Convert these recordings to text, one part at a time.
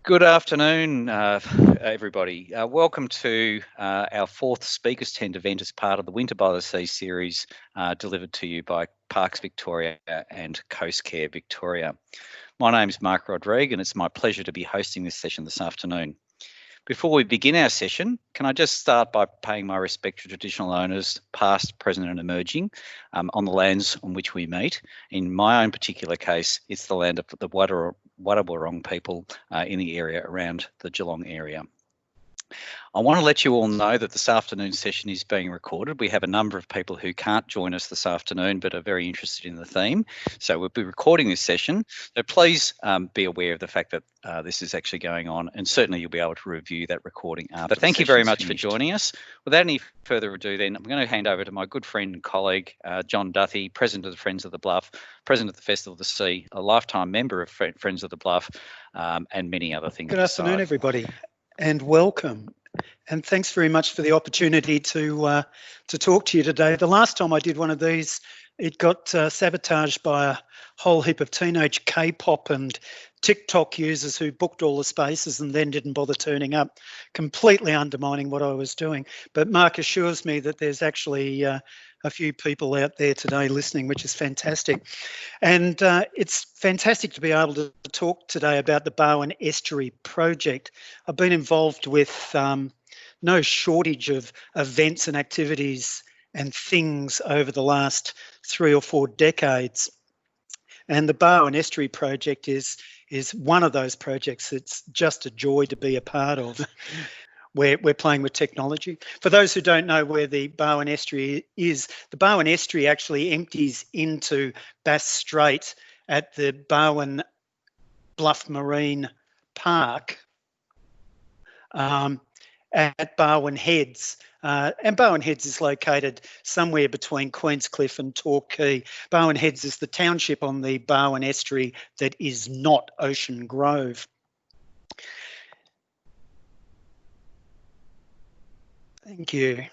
Good afternoon, everybody. Welcome to our fourth Speakers Tent event as part of the Winter by the Sea series delivered to you by Parks Victoria and Coast Care Victoria. My name is Mark Rodrigue and it's my pleasure to be hosting this session this afternoon. Before we begin our session, can I just start by paying my respect to traditional owners, past, present and emerging, on the lands on which we meet. In my own particular case, it's the land of the Wadawurrung people in the area around the Geelong area. I want to let you all know that this afternoon's session is being recorded. We have a number of people who can't join us this afternoon but are very interested in the theme. So we'll be recording this session. So please be aware of the fact that this is actually going on, and certainly you'll be able to review that recording after. But thank you very much for joining us. Without any further ado then, I'm going to hand over to my good friend and colleague, Jon Duthie, President of the Friends of the Bluff, President of the Festival of the Sea, a lifetime member of Friends of the Bluff, and many other things. Good afternoon, everybody, and welcome. And thanks very much for the opportunity to talk to you today. The last time I did one of these, it got sabotaged by a whole heap of teenage K-pop and TikTok users who booked all the spaces and then didn't bother turning up, completely undermining what I was doing. But Mark assures me that there's actually a few people out there today listening, which is fantastic. And it's fantastic to be able to talk today about the Barwon Estuary project. I've been involved with no shortage of events and activities and things over the last 3 or 4 decades. And the Barwon Estuary project is one of those projects. It's just a joy to be a part of. We're playing with technology. For those who don't know where the Barwon Estuary is, the Barwon Estuary actually empties into Bass Strait at the Barwon Bluff Marine Park at Barwon Heads. And Barwon Heads is located somewhere between Queenscliff and Torquay. Barwon Heads is the township on the Barwon Estuary that is not Ocean Grove. Thank you.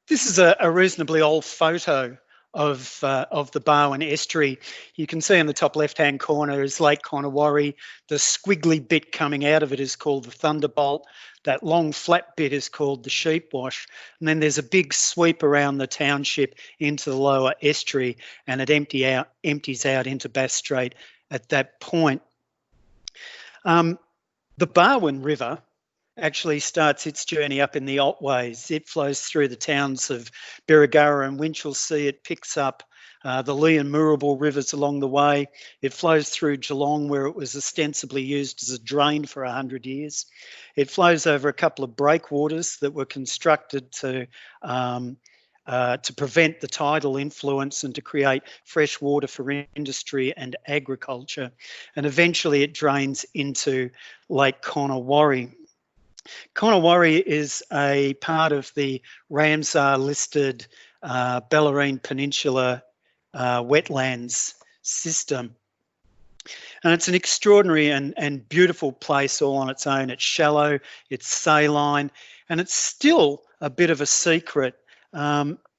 This is a reasonably old photo of the Barwon Estuary. You can see in the top left-hand corner is Lake Conowari. The squiggly bit coming out of it is called the Thunderbolt. That long flat bit is called the Sheepwash. And then there's a big sweep around the township into the lower estuary, and it empties out into Bass Strait at that point. The Barwon River actually starts its journey up in the Otways. It flows through the towns of Birregurra and Winchelsea. It picks up the Lee and Moorabool rivers along the way. It flows through Geelong, where it was ostensibly used as a drain for 100 years. It flows over a couple of breakwaters that were constructed to prevent the tidal influence and to create fresh water for industry and agriculture. And eventually it drains into Lake Conowari. Conowari is a part of the Ramsar-listed Bellarine Peninsula wetlands system. And it's an extraordinary and beautiful place all on its own. It's shallow, it's saline, and it's still a bit of a secret.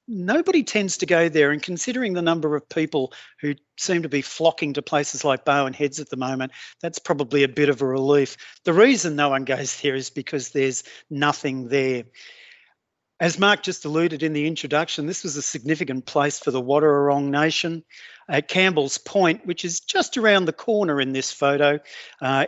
Nobody tends to go there, and considering the number of people who seem to be flocking to places like Barwon Heads at the moment, that's probably a bit of a relief. The reason no one goes there is because there's nothing there. As Mark just alluded in the introduction, this was a significant place for the Wadawurrung Nation. At Campbell's Point, which is just around the corner in this photo,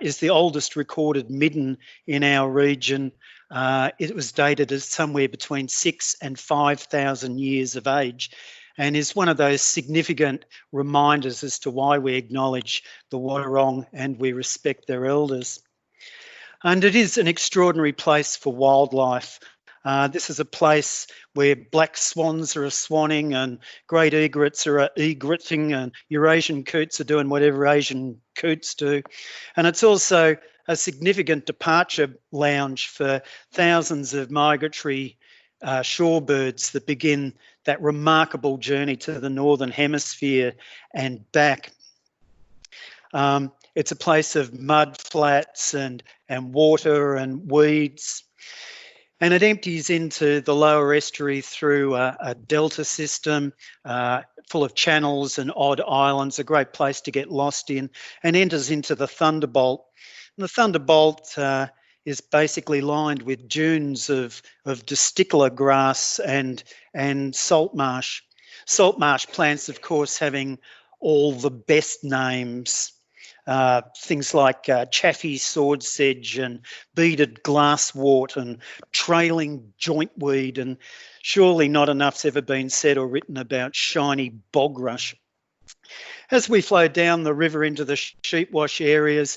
is the oldest recorded midden in our region. It was dated as somewhere between 6,000 and 5,000 years of age, and is one of those significant reminders as to why we acknowledge the Wadawurrung and we respect their elders. And it is an extraordinary place for wildlife. This is a place where black swans are swanning and great egrets are egreting, and Eurasian coots are doing whatever Asian coots do. And it's also a significant departure lounge for thousands of migratory shorebirds that begin that remarkable journey to the Northern Hemisphere and back. It's a place of mud flats and water and weeds. And it empties into the lower estuary through a delta system, full of channels and odd islands, a great place to get lost in, and enters into the Thunderbolt. And the Thunderbolt is basically lined with dunes of distichler grass and salt marsh. Salt marsh plants, of course, having all the best names. Things like chaffy sword sedge and beaded glasswort and trailing jointweed, and surely not enough's ever been said or written about shiny bogrush. As we flow down the river into the sheepwash areas,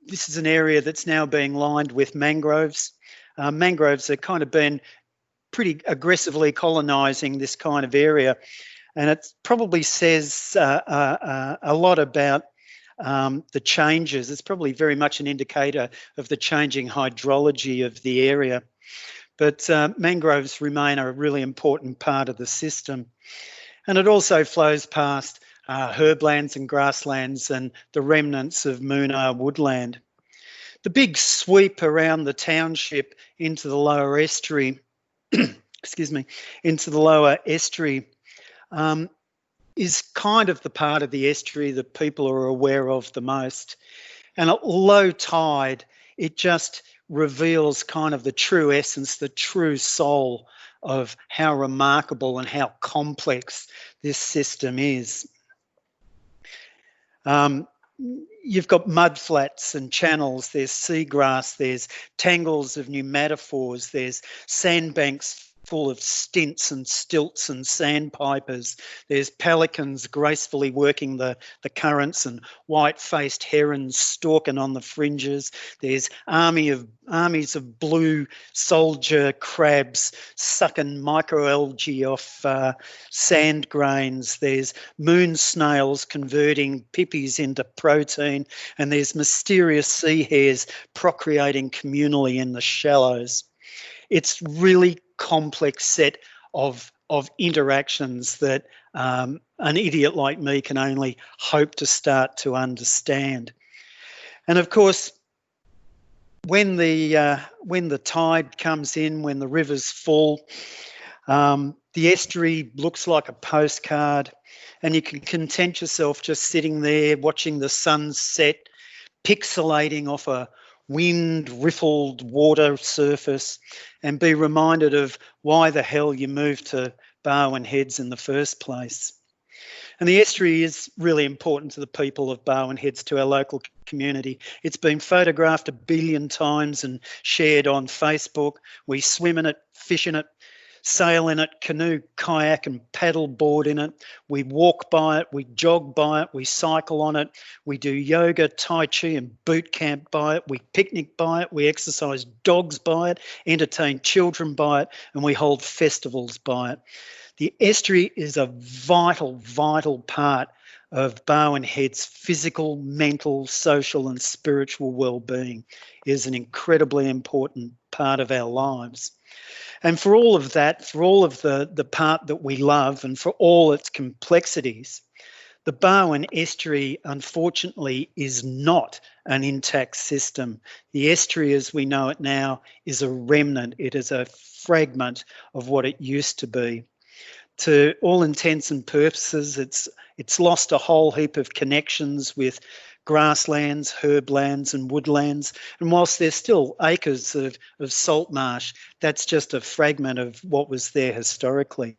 this is an area that's now being lined with mangroves. Mangroves have kind of been pretty aggressively colonising this kind of area, and it probably says a lot about the changes. It's probably very much an indicator of the changing hydrology of the area. But mangroves remain a really important part of the system. And it also flows past herblands and grasslands and the remnants of Moonar woodland. The big sweep around the township into the lower estuary, excuse me, into the lower estuary is kind of the part of the estuary that people are aware of the most. And at low tide, it just reveals kind of the true essence, the true soul of how remarkable and how complex this system is. You've got mudflats and channels, there's seagrass, there's tangles of pneumatophores, there's sandbanks full of stints and stilts and sandpipers. There's pelicans gracefully working the currents and white-faced herons stalking on the fringes. There's armies of blue soldier crabs sucking microalgae off sand grains. There's moon snails converting pippies into protein, and there's mysterious sea hares procreating communally in the shallows. It's really complex set of interactions that an idiot like me can only hope to start to understand. And of course, when the tide comes in, when the river's full, the estuary looks like a postcard, and you can content yourself just sitting there watching the sun set, pixelating off a wind-riffled water surface, and be reminded of why the hell you moved to Barwon Heads in the first place. And the estuary is really important to the people of Barwon Heads, to our local community. It's been photographed 1 billion times and shared on Facebook. We swim in it, fish in it, sail in it, canoe, kayak and paddle board in it. We walk by it, we jog by it, we cycle on it, we do yoga, tai chi and boot camp by it, we picnic by it, we exercise dogs by it, entertain children by it, and we hold festivals by it. The estuary is a vital, vital part of Barwon Heads' physical, mental, social and spiritual well-being. It is an incredibly important part of our lives. And for all of that, for all of the part that we love and for all its complexities, the Barwon Estuary, unfortunately, is not an intact system. The estuary as we know it now is a remnant. It is a fragment of what it used to be. To all intents and purposes, it's lost a whole heap of connections with grasslands, herblands and woodlands. And whilst there's still acres of salt marsh, that's just a fragment of what was there historically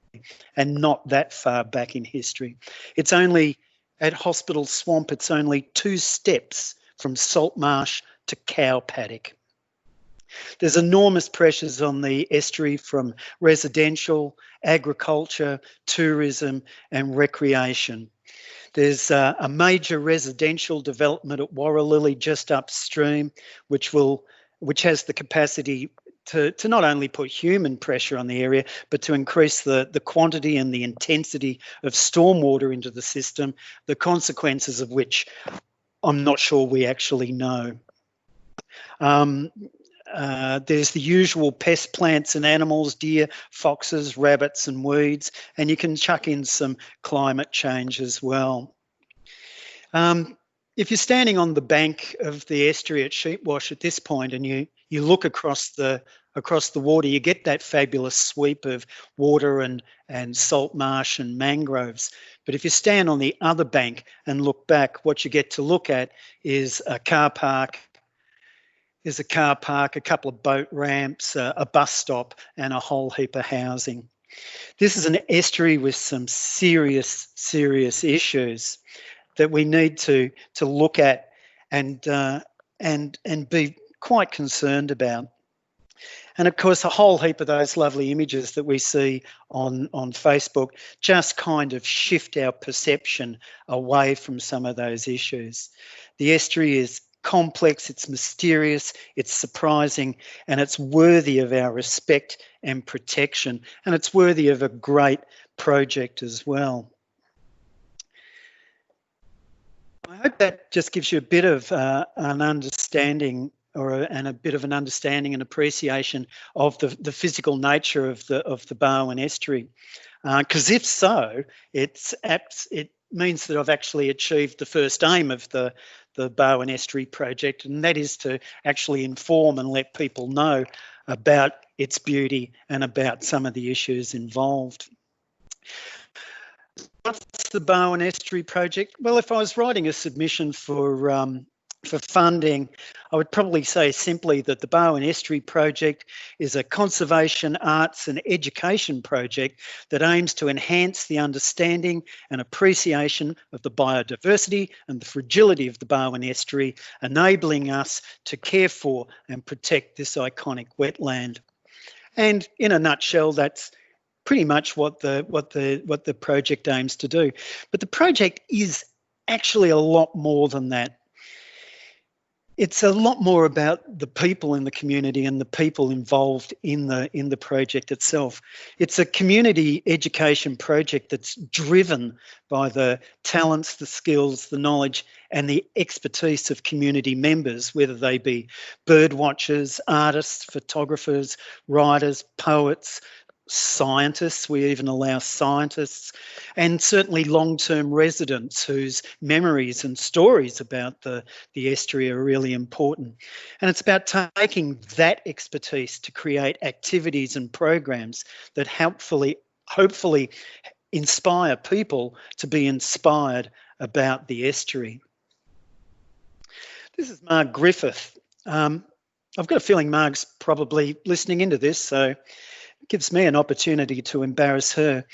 and not that far back in history. It's only, at Hospital Swamp, it's only 2 steps from salt marsh to cow paddock. There's enormous pressures on the estuary from residential, agriculture, tourism and recreation. There's a major residential development at Warralilly just upstream, which has the capacity to not only put human pressure on the area, but to increase the quantity and the intensity of stormwater into the system, the consequences of which I'm not sure we actually know. There's the usual pest plants and animals, deer, foxes, rabbits and weeds, and you can chuck in some climate change as well. If you're standing on the bank of the estuary at Sheepwash at this point and you look across the across the water, you get that fabulous sweep of water and salt marsh and mangroves. But if you stand on the other bank and look back, what you get to look at is a car park, a couple of boat ramps, a bus stop, and a whole heap of housing. This is an estuary with some serious issues that we need to look at and be quite concerned about. And of course, a whole heap of those lovely images that we see on Facebook just kind of shift our perception away from some of those issues. The estuary is complex, it's mysterious, it's surprising, and it's worthy of our respect and protection. And it's worthy of a great project as well. I hope that just gives you a bit of an understanding and a bit of an understanding and appreciation of the physical nature of the Barwon Estuary. Because if so, it means that I've actually achieved the first aim of the Barwon Estuary project, and that is to actually inform and let people know about its beauty and about some of the issues involved. What's the Barwon Estuary project? Well, if I was writing a submission for funding, I would probably say simply that the Barwon Estuary project is a conservation, arts and education project that aims to enhance the understanding and appreciation of the biodiversity and the fragility of the Barwon Estuary, enabling us to care for and protect this iconic wetland. And in a nutshell, that's pretty much what the project aims to do. But the project is actually a lot more than that. It's a lot more about the people in the community and the people involved in the project itself. It's a community education project that's driven by the talents, the skills, the knowledge and the expertise of community members, whether they be bird watchers, artists, photographers, writers, poets, scientists. We even allow scientists, and certainly long-term residents whose memories and stories about the estuary are really important. And it's about taking that expertise to create activities and programs that hopefully inspire people to be inspired about the estuary. This is Marg Griffith. I've got a feeling Marg's probably listening into this, so gives me an opportunity to embarrass her.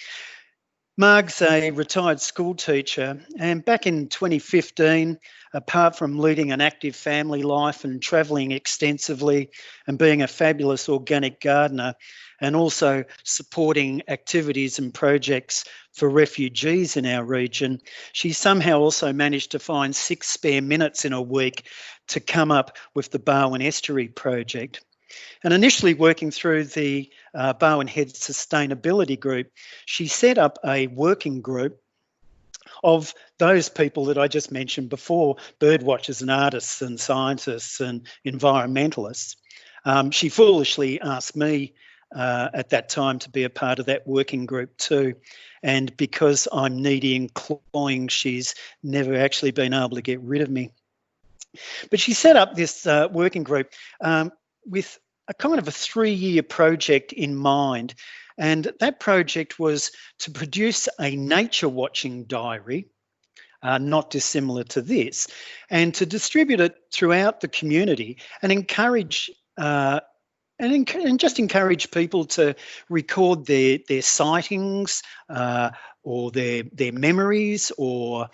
Marg's a retired school teacher, and back in 2015, apart from leading an active family life and travelling extensively and being a fabulous organic gardener, and also supporting activities and projects for refugees in our region, she somehow also managed to find 6 spare minutes in a week to come up with the Barwon Estuary project. And initially working through the Barwon Heads Sustainability Group, she set up a working group of those people that I just mentioned before, bird watchers and artists and scientists and environmentalists. She foolishly asked me at that time to be a part of that working group too. And because I'm needy and cloying, she's never actually been able to get rid of me. But she set up this working group with a kind of a 3-year project in mind. And that project was to produce a nature watching diary, not dissimilar to this, and to distribute it throughout the community and encourage just encourage people to record their sightings or their memories or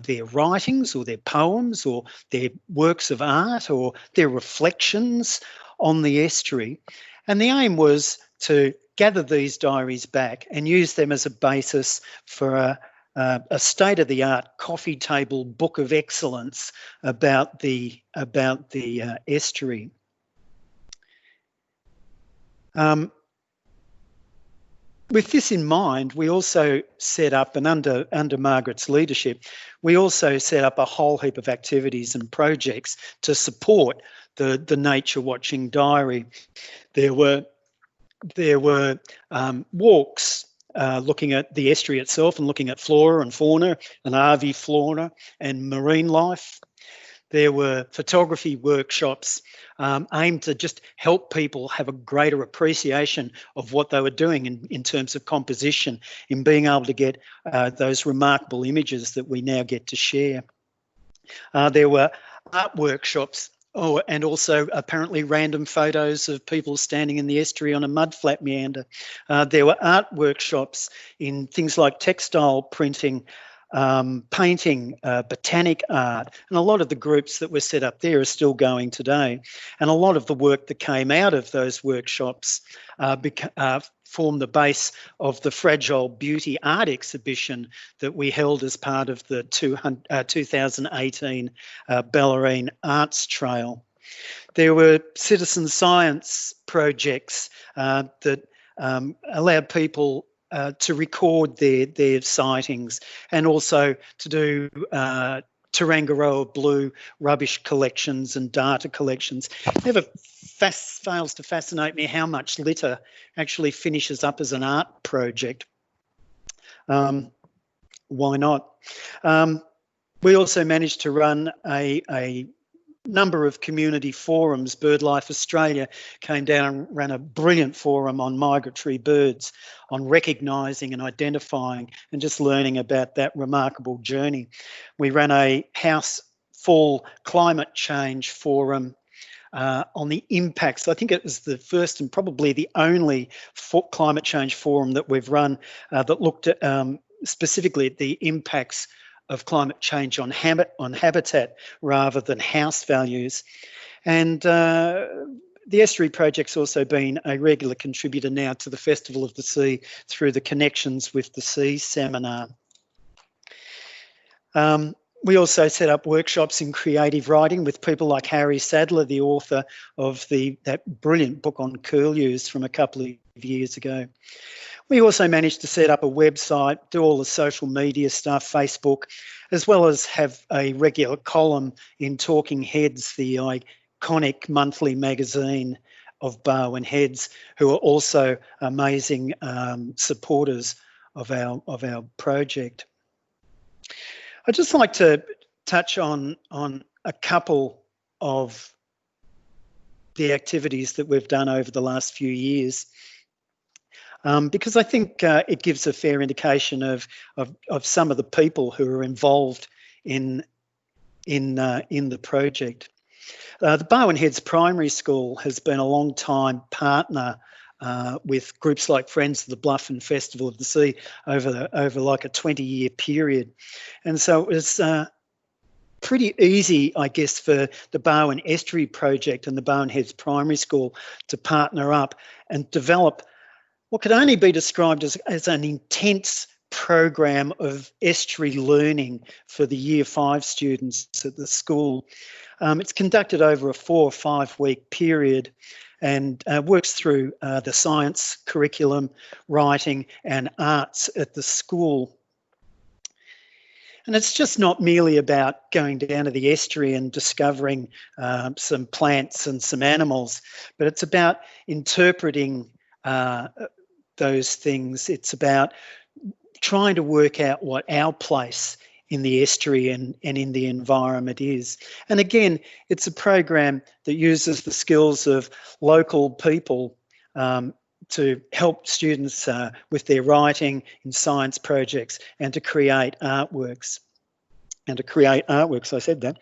their writings or their poems or their works of art or their reflections on the estuary. And the aim was to gather these diaries back and use them as a basis for a state-of-the-art coffee table book of excellence about the estuary. With this in mind, we also set up, and under Margaret's leadership, we also set up a whole heap of activities and projects to support the nature watching diary. There were walks looking at the estuary itself and looking at flora and fauna and RV flora and marine life. There were photography workshops aimed to just help people have a greater appreciation of what they were doing in terms of composition, in being able to get those remarkable images that we now get to share. There were art workshops. Oh, and also apparently random photos of people standing in the estuary on a mudflat meander. There were art workshops in things like textile printing, painting, botanic art, and a lot of the groups that were set up there are still going today. And a lot of the work that came out of those workshops formed the base of the Fragile Beauty art exhibition that we held as part of the 2018 Bellarine Arts Trail. There were citizen science projects that allowed people to record their sightings, and also to do Tarangaroa blue rubbish collections and data collections. Never fails to fascinate me how much litter actually finishes up as an art project. Why not? We also managed to run a number of community forums. BirdLife Australia came down and ran a brilliant forum on migratory birds, on recognising and identifying and just learning about that remarkable journey. We ran a house fall climate change forum on the impacts. I think it was the first and probably the only climate change forum that we've run that looked at specifically at the impacts of climate change on habitat rather than house values. And the Estuary Project's also been a regular contributor now to the Festival of the Sea through the Connections with the Sea seminar. We also set up workshops in creative writing with people like Harry Sadler, the author of that brilliant book on curlews from a couple of years ago. We also managed to set up a website, do all the social media stuff, Facebook, as well as have a regular column in Talking Heads, the iconic monthly magazine of Barwon Heads, who are also amazing supporters of our project. I'd just like to touch on a couple of the activities that we've done over the last few years. Because I think it gives a fair indication of some of the people who are involved in the project. The Barwon Heads Primary School has been a long time partner with groups like Friends of the Bluff and Festival of the Sea over like a 20-year period, and so it was pretty easy, I guess, for the Barwon Estuary Project and the Barwon Heads Primary School to partner up and develop what could only be described as an intense program of estuary learning for the Year 5 students at the school. It's conducted over a 4 or 5 week period and works through the science curriculum, writing and arts at the school. And it's just not merely about going down to the estuary and discovering some plants and some animals, but it's about interpreting those things. It's about trying to work out what our place in the estuary and in the environment is. And again, it's a program that uses the skills of local people to help students with their writing in science projects and to create artworks. I said that.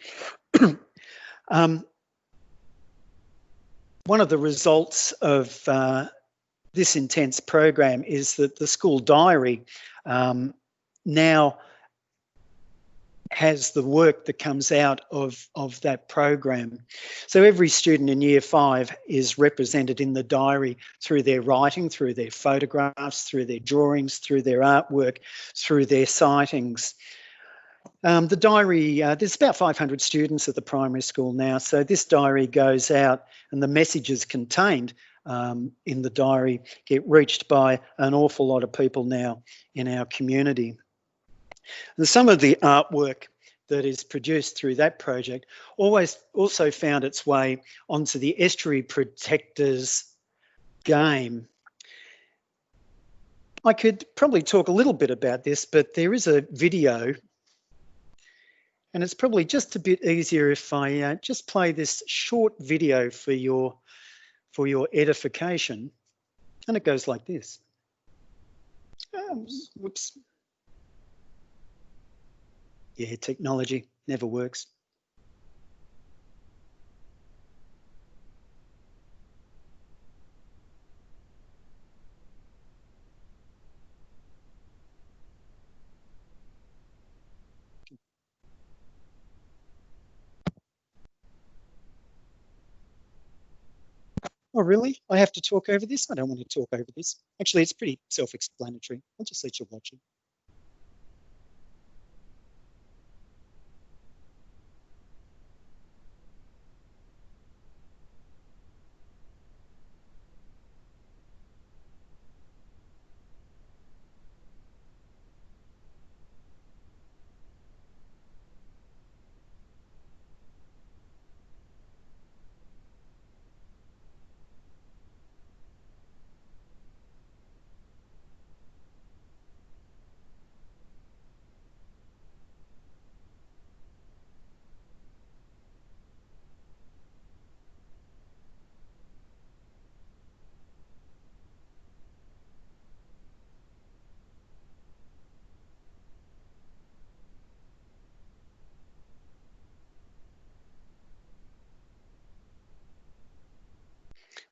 One of the results of this intense program is that the school diary now has the work that comes out of that program. So every student in Year 5 is represented in the diary through their writing, through their photographs, through their drawings, through their artwork, through their sightings. The diary, there's about 500 students at the primary school now, so this diary goes out and the messages contained in the diary get reached by an awful lot of people now in our community. And some of the artwork that is produced through that project also found its way onto the Estuary Protectors game. I could probably talk a little bit about this, but there is a video, And it's probably just a bit easier if I just play this short video for your edification. And it goes like this. Whoops. Yeah, technology never works. Oh, really? I have to talk over this? I don't want to talk over this. Actually, it's pretty self-explanatory. I'll just let you watch it.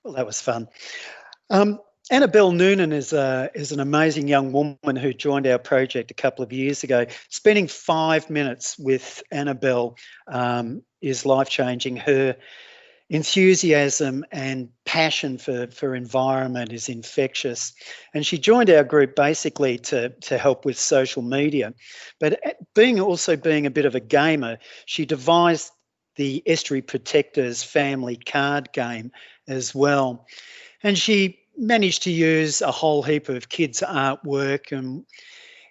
Well, that was fun. Annabelle Noonan is an amazing young woman who joined our project a couple of years ago. Spending 5 minutes with Annabelle is life-changing. Her enthusiasm and passion for environment is infectious. And she joined our group basically to help with social media. But being a bit of a gamer, she devised the Estuary Protectors family card game as well. And she managed to use a whole heap of kids' artwork, and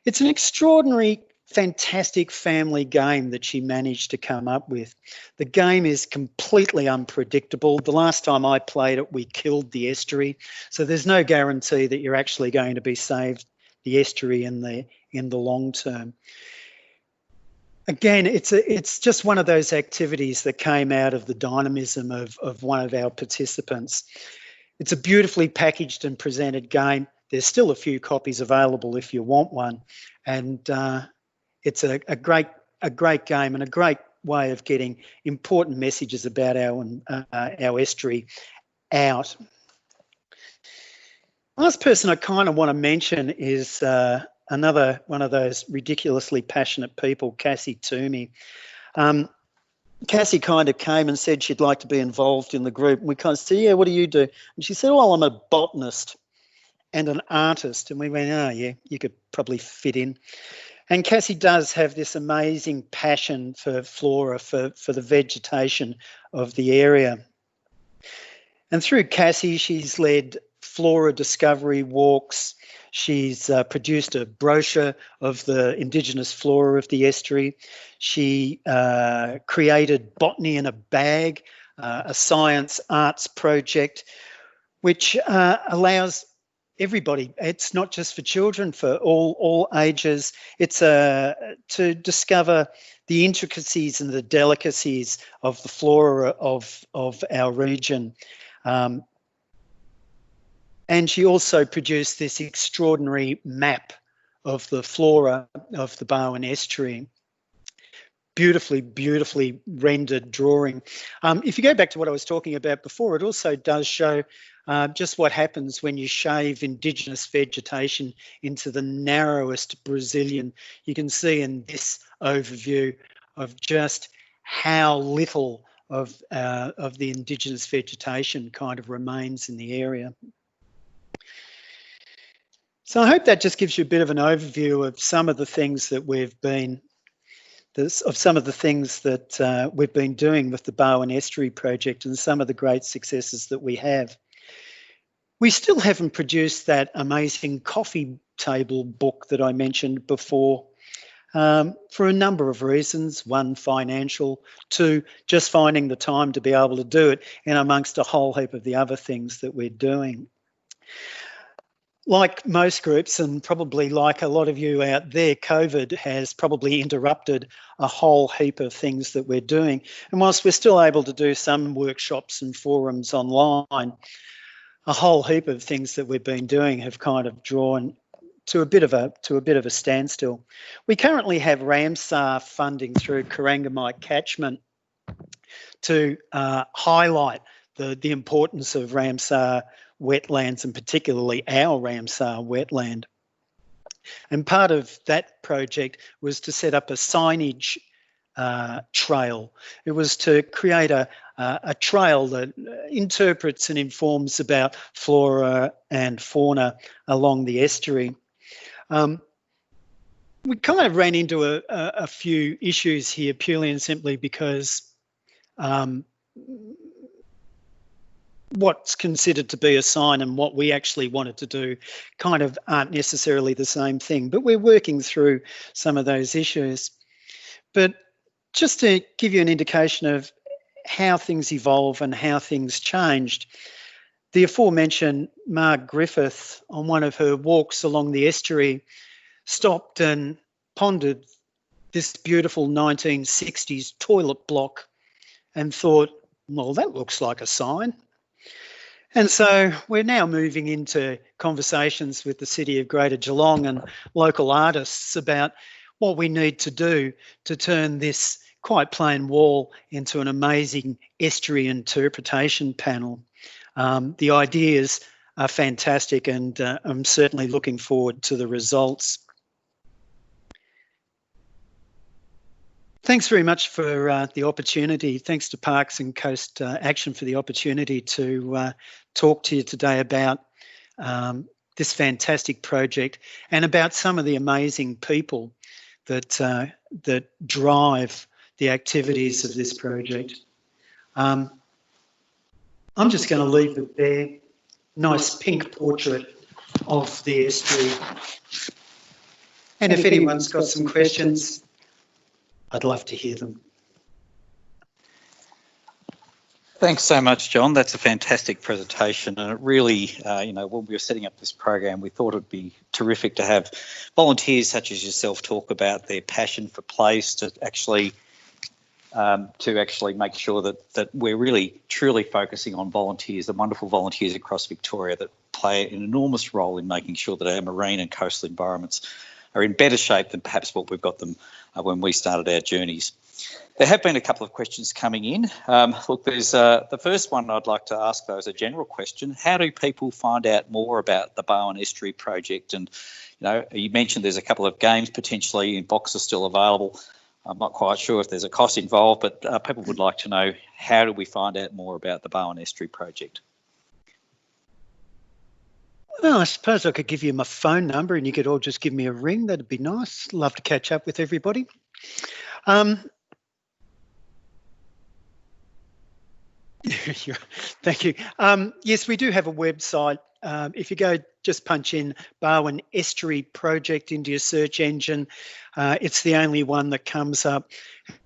it's an extraordinary, fantastic family game that she managed to come up with. The game is completely unpredictable. The last time I played it, we killed the estuary, so there's no guarantee that you're actually going to be saved the estuary in the long term. Again, it's just one of those activities that came out of the dynamism of one of our participants. It's a beautifully packaged and presented game. There's still a few copies available if you want one, and it's a great game and a great way of getting important messages about our estuary out. Last person I kind of want to mention is another one of those ridiculously passionate people, Cassie Toomey. Cassie kind of came and said she'd like to be involved in the group. And we kind of said, yeah, what do you do? And she said, well, I'm a botanist and an artist. And we went, oh, yeah, you could probably fit in. And Cassie does have this amazing passion for flora, for the vegetation of the area. And through Cassie, she's led flora discovery walks. She's produced a brochure of the Indigenous flora of the estuary. She created Botany in a Bag, a science arts project, which allows everybody. It's not just for children, for all ages. It's to discover the intricacies and the delicacies of the flora of our region. And she also produced this extraordinary map of the flora of the Barwon Estuary. Beautifully rendered drawing. If you go back to what I was talking about before, it also does show just what happens when you shave Indigenous vegetation into the narrowest Brazilian. You can see in this overview of just how little of the Indigenous vegetation kind of remains in the area. So I hope that just gives you a bit of an overview of some of the things that we've been doing with the Barwon Estuary project and some of the great successes that we have. We still haven't produced that amazing coffee table book that I mentioned before for a number of reasons. One, financial. Two, just finding the time to be able to do it, and amongst a whole heap of the other things that we're doing. like most groups, and probably like a lot of you out there, COVID has probably interrupted a whole heap of things that we're doing. And whilst we're still able to do some workshops and forums online, a whole heap of things that we've been doing have kind of drawn to a bit of a standstill. We currently have Ramsar funding through Corangamite Catchment to highlight the importance of Ramsar wetlands, and particularly our Ramsar wetland. And part of that project was to set up a signage trail. It was to create a trail that interprets and informs about flora and fauna along the estuary. We kind of ran into a few issues here purely and simply because what's considered to be a sign and what we actually wanted to do kind of aren't necessarily the same thing, but we're working through some of those issues. But just to give you an indication of how things evolve and how things changed, the aforementioned Marg Griffith, on one of her walks along the estuary, stopped and pondered this beautiful 1960s toilet block and thought, well, that looks like a sign. And so we're now moving into conversations with the City of Greater Geelong and local artists about what we need to do to turn this quite plain wall into an amazing estuary interpretation panel. The ideas are fantastic, and I'm certainly looking forward to the results. Thanks very much for the opportunity. Thanks to Parks and Coast Action for the opportunity to talk to you today about this fantastic project and about some of the amazing people that drive the activities of this project. I'm just going to leave it there. Nice pink portrait of the estuary. And if anyone's got some questions, I'd love to hear them. Thanks so much, John. That's a fantastic presentation, and it really, when we were setting up this program, we thought it'd be terrific to have volunteers such as yourself talk about their passion for place, to actually make sure that we're really truly focusing on volunteers, the wonderful volunteers across Victoria that play an enormous role in making sure that our marine and coastal environments are in better shape than perhaps what we've got them when we started our journeys. There have been a couple of questions coming in. Look, there's the first one I'd like to ask, though, is a general question. How do people find out more about the Barwon Estuary project? And, you mentioned there's a couple of games potentially in boxes still available. I'm not quite sure if there's a cost involved, but people would like to know, how do we find out more about the Barwon Estuary project? Well, I suppose I could give you my phone number and you could all just give me a ring. That'd be nice. Love to catch up with everybody. Thank you. Yes, we do have a website. If you go, just punch in Barwon Estuary Project into your search engine, it's the only one that comes up.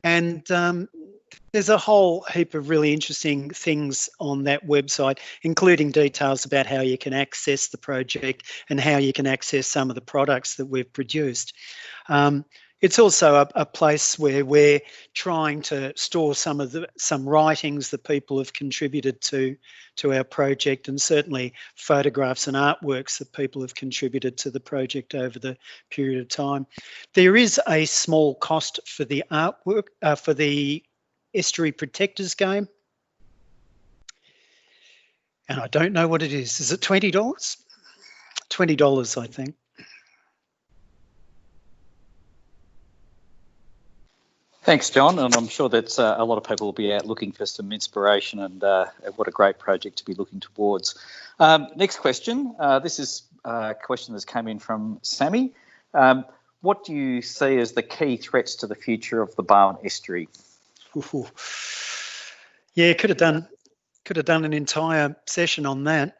And there's a whole heap of really interesting things on that website, including details about how you can access the project and how you can access some of the products that we've produced. It's also a place where we're trying to store some writings that people have contributed to our project, and certainly photographs and artworks that people have contributed to the project over the period of time. There is a small cost for the artwork, for the Estuary Protectors game. And I don't know what it is. Is it $20? $20, I think. Thanks, John, and I'm sure that a lot of people will be out looking for some inspiration, and what a great project to be looking towards. Next question. This is a question that's come in from Sammy. What do you see as the key threats to the future of the Barwon Estuary? Ooh. Yeah, could have done an entire session on that.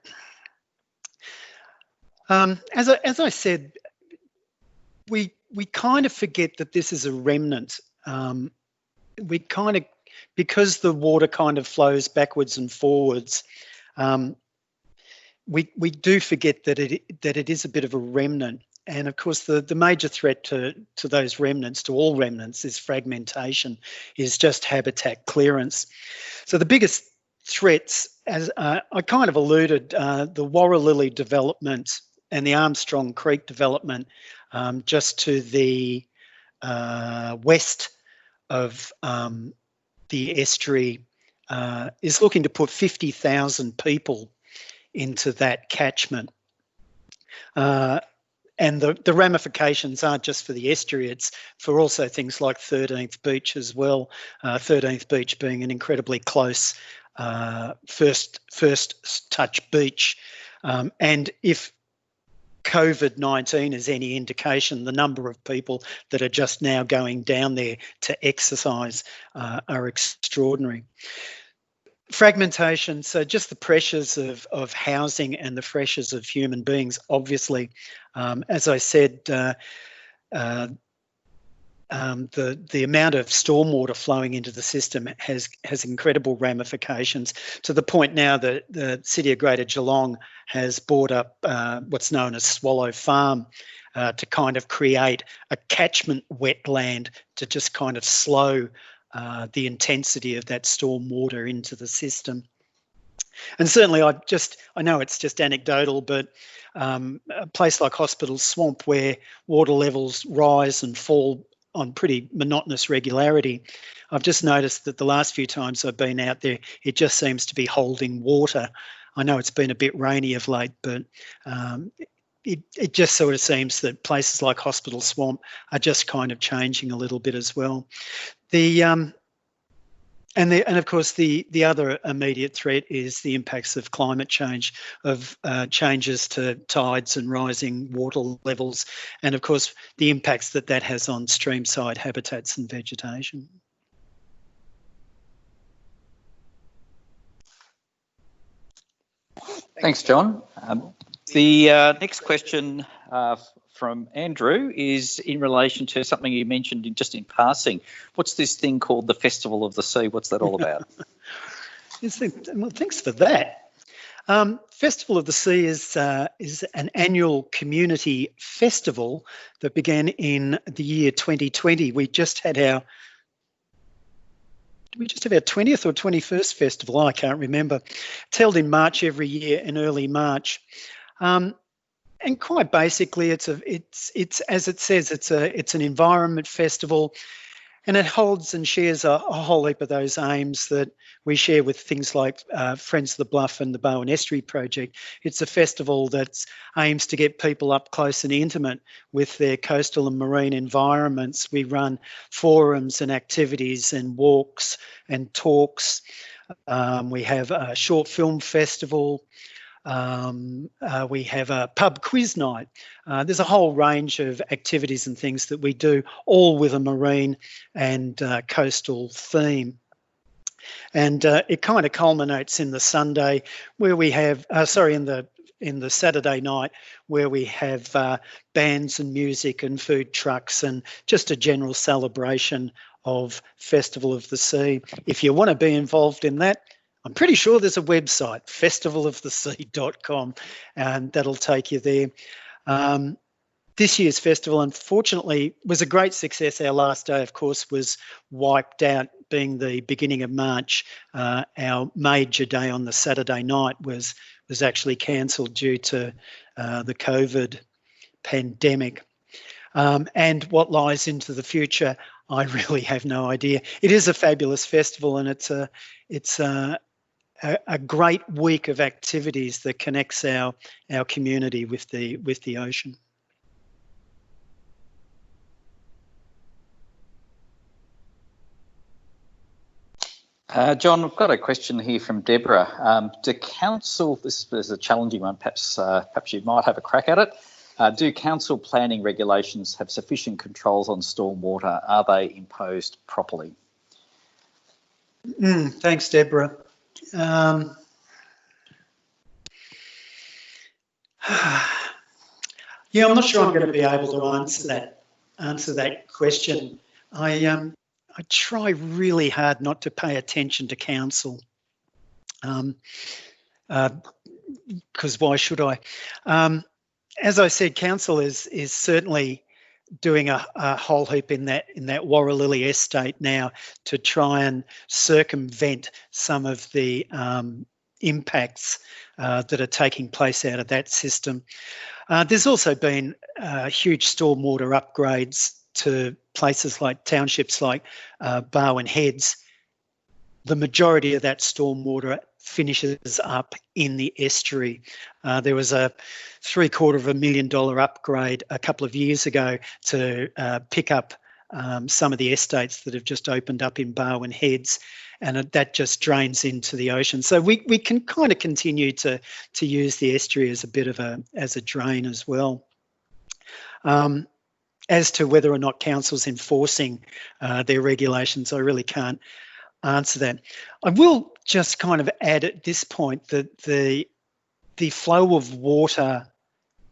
As I said, we kind of forget that this is a remnant. We kind of, because the water kind of flows backwards and forwards, we do forget that it is a bit of a remnant. And of course, the major threat to those remnants, to all remnants, is fragmentation, is just habitat clearance. So the biggest threats, as I kind of alluded, the Warralilly development and the Armstrong Creek development just to the west of the estuary is looking to put 50,000 people into that catchment. And the ramifications aren't just for the estuary, it's for also things like 13th Beach as well. 13th Beach being an incredibly close first touch beach. And if COVID-19 is any indication, the number of people that are just now going down there to exercise are extraordinary. Fragmentation, so just the pressures of housing and the pressures of human beings, obviously. As I said, the amount of stormwater flowing into the system has incredible ramifications, to the point now that the City of Greater Geelong has bought up what's known as Swallow Farm to kind of create a catchment wetland to just kind of slow the intensity of that storm water into the system. And certainly I know it's just anecdotal, but a place like Hospital Swamp, where water levels rise and fall on pretty monotonous regularity, I've just noticed that the last few times I've been out there, it just seems to be holding water. I know it's been a bit rainy of late, but it just sort of seems that places like Hospital Swamp are just kind of changing a little bit as well. And of course the other immediate threat is the impacts of climate change, of changes to tides and rising water levels, and of course the impacts that has on streamside habitats and vegetation. Thanks, John. The next question from Andrew is in relation to something you mentioned just in passing. What's this thing called the Festival of the Sea? What's that all about? Well, thanks for that. Festival of the Sea is an annual community festival that began in the year 2020. We just had our 20th or 21st festival? I can't remember. It's held in March every year, in early March. And quite basically, it's as it says, it's an environment festival, and it holds and shares a whole heap of those aims that we share with things like Friends of the Bluff and the Barwon Estuary project. It's a festival that aims to get people up close and intimate with their coastal and marine environments. We run forums and activities and walks and talks. We have a short film festival. We have a pub quiz night. There's a whole range of activities and things that we do, all with a marine and coastal theme. And it kind of culminates in the Sunday, where we have, in the Saturday night, where we have bands and music and food trucks and just a general celebration of Festival of the Sea. If you want to be involved in that, I'm pretty sure there's a website, festivalofthesea.com, and that'll take you there. This year's festival, unfortunately, was a great success. Our last day, of course, was wiped out, being the beginning of March. Our major day on the Saturday night was actually cancelled due to the COVID pandemic. And what lies into the future, I really have no idea. It is a fabulous festival, and it's a great week of activities that connects our community with the ocean. John, I've got a question here from Deborah. Do council, this is a challenging one, perhaps you might have a crack at it. Do council planning regulations have sufficient controls on stormwater? Are they imposed properly? Thanks, Deborah. Yeah, I'm not sure I'm going to be able to answer that question. I try really hard not to pay attention to council. because why should I? As I said, council is certainly doing a whole heap in that Warralilly estate now to try and circumvent some of the impacts that are taking place out of that system. There's also been huge stormwater upgrades to places like townships like Barwon Heads. The majority of that stormwater finishes up in the estuary. There was a $750,000 upgrade a couple of years ago to pick up some of the estates that have just opened up in Barwon Heads, and that just drains into the ocean. So we can kind of continue to use the estuary as a bit of a drain as well. As to whether or not council's enforcing their regulations, I really can't answer that. I will just kind of add at this point that the flow of water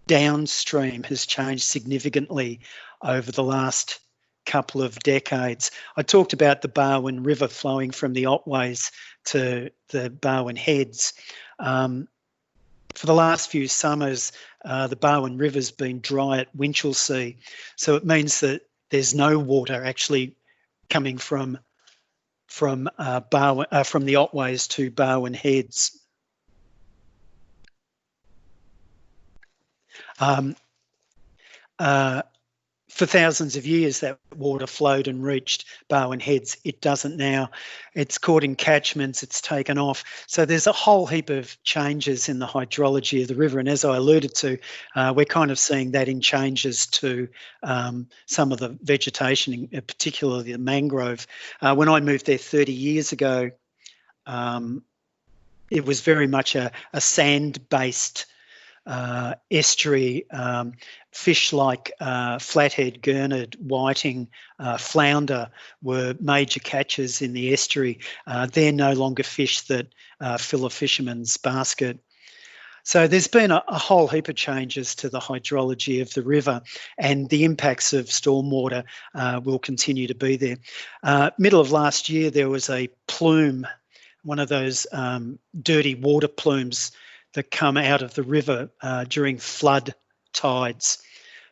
downstream has changed significantly over the last couple of decades. I talked about the Barwon River flowing from the Otways to the Barwon Heads. For the last few summers, the Barwon River's been dry at Winchelsea, so it means that there's no water actually coming from the Otways to Barwon Heads. For thousands of years, that water flowed and reached Barwon Heads. It doesn't now. It's caught in catchments, it's taken off. So there's a whole heap of changes in the hydrology of the river. And as I alluded to, we're kind of seeing that in changes to some of the vegetation, particularly the mangrove. When I moved there 30 years ago, it was very much a sand-based estuary. Fish like flathead, gurnard, whiting, flounder were major catches in the estuary. They're no longer fish that fill a fisherman's basket. So there's been a whole heap of changes to the hydrology of the river, and the impacts of stormwater will continue to be there. Middle of last year, there was a plume, one of those dirty water plumes that come out of the river during flood tides.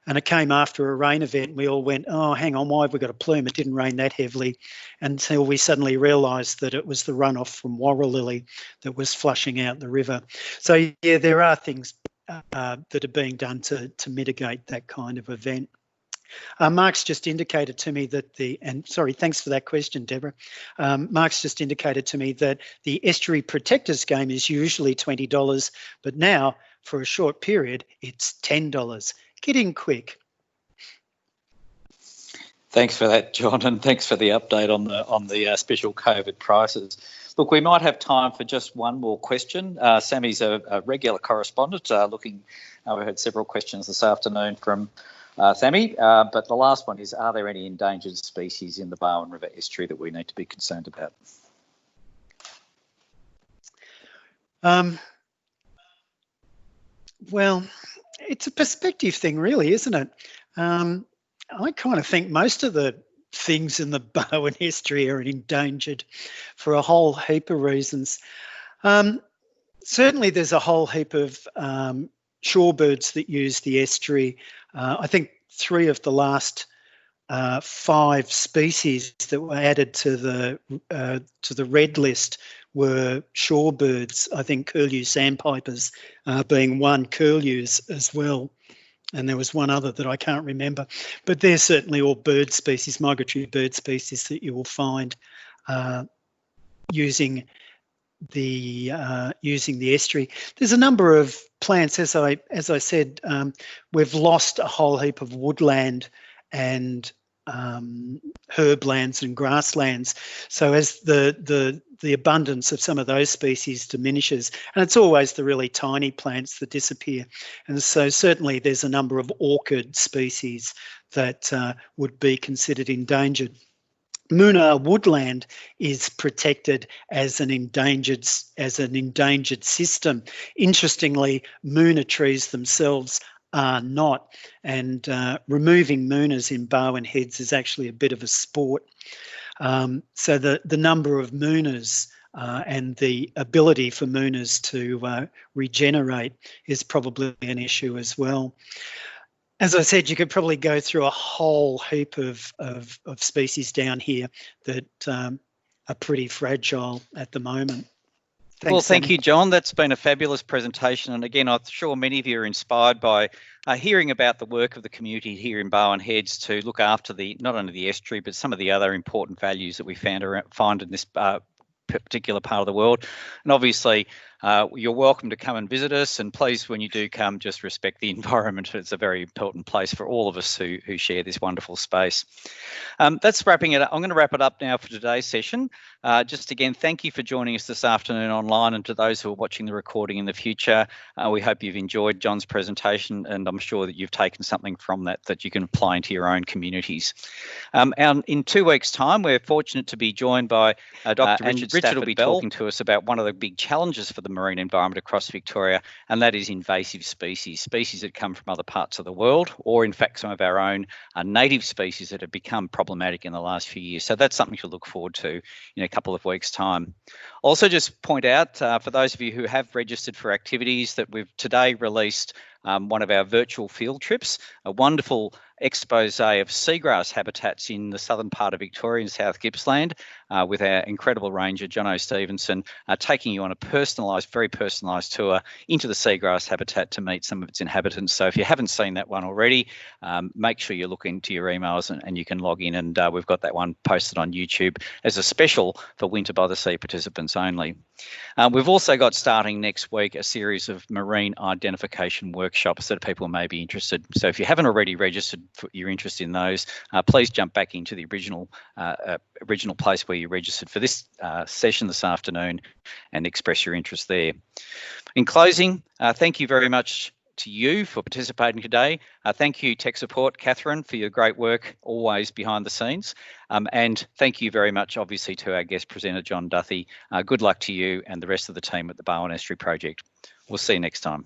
And it came after a rain event. We all went, oh, hang on, why have we got a plume? It didn't rain that heavily, until we suddenly realised that it was the runoff from Warralilly that was flushing out the river. So, yeah, there are things that are being done to mitigate that kind of event. Mark's just indicated to me that sorry, thanks for that question, Deborah. Mark's just indicated to me that the Estuary Protectors game is usually $20, but now, for a short period, it's $10. Get in quick. Thanks for that, John, and thanks for the update on the special COVID prices. Look, we might have time for just one more question. Sammy's a regular correspondent. We've had several questions this afternoon from Sammy, but the last one is, are there any endangered species in the Barwon River estuary that we need to be concerned about? Well, it's a perspective thing, really, isn't it? I kind of think most of the things in the Barwon estuary are endangered for a whole heap of reasons. Certainly there's a whole heap of shorebirds that use the estuary. I think 3 of the last 5 species that were added to the red list were shorebirds. I think curlew sandpipers being one, curlews as well, and there was one other that I can't remember. But they're certainly all bird species, migratory bird species that you will find using the estuary. There's a number of plants, as I said. We've lost a whole heap of woodland and herblands and grasslands. So as the abundance of some of those species diminishes, and it's always the really tiny plants that disappear. And so certainly there's a number of orchid species that would be considered endangered. Moonar woodland is protected as an endangered system. Interestingly, moonar trees themselves are not, and removing moonars in Barwon Heads is actually a bit of a sport. So the number of moonars and the ability for mooners to regenerate is probably an issue as well. As I said, you could probably go through a whole heap of species down here that are pretty fragile at the moment. Thanks, well, thank Sammy. you, John. That's been a fabulous presentation. And again, I'm sure many of you are inspired by hearing about the work of the community here in Barwon Heads to look after not only the estuary, but some of the other important values that we find in this particular part of the world. And obviously, you're welcome to come and visit us, and please, when you do come, just respect the environment. It's a very important place for all of us who share this wonderful space. That's wrapping it up. I'm going to wrap it up now for today's session. Just again, thank you for joining us this afternoon online, and to those who are watching the recording in the future, we hope you've enjoyed John's presentation, and I'm sure that you've taken something from that you can apply into your own communities. And in 2 weeks' time, we're fortunate to be joined by Dr. Richard will be talking to us about one of the big challenges for the marine environment across Victoria, and that is invasive species that come from other parts of the world, or in fact some of our own native species that have become problematic in the last few years. So that's something to look forward to in a couple of weeks' time. Also, just point out for those of you who have registered for activities that we've today released one of our virtual field trips, a wonderful expose of seagrass habitats in the southern part of Victoria in South Gippsland, with our incredible ranger, Jono Stevenson, taking you on a very personalised tour into the seagrass habitat to meet some of its inhabitants. So if you haven't seen that one already, make sure you look into your emails and you can log in, and we've got that one posted on YouTube as a special for Winter by the Sea participants only. We've also got, starting next week, a series of marine identification workshops that people may be interested. So if you haven't already registered for your interest in those, please jump back into the original place where you registered for this session this afternoon and express your interest there. In closing, thank you very much to you for participating today. Thank you, Tech Support, Catherine, for your great work always behind the scenes. And thank you very much, obviously, to our guest presenter, Jon Duthie. Good luck to you and the rest of the team at the Barwon Estuary Project. We'll see you next time.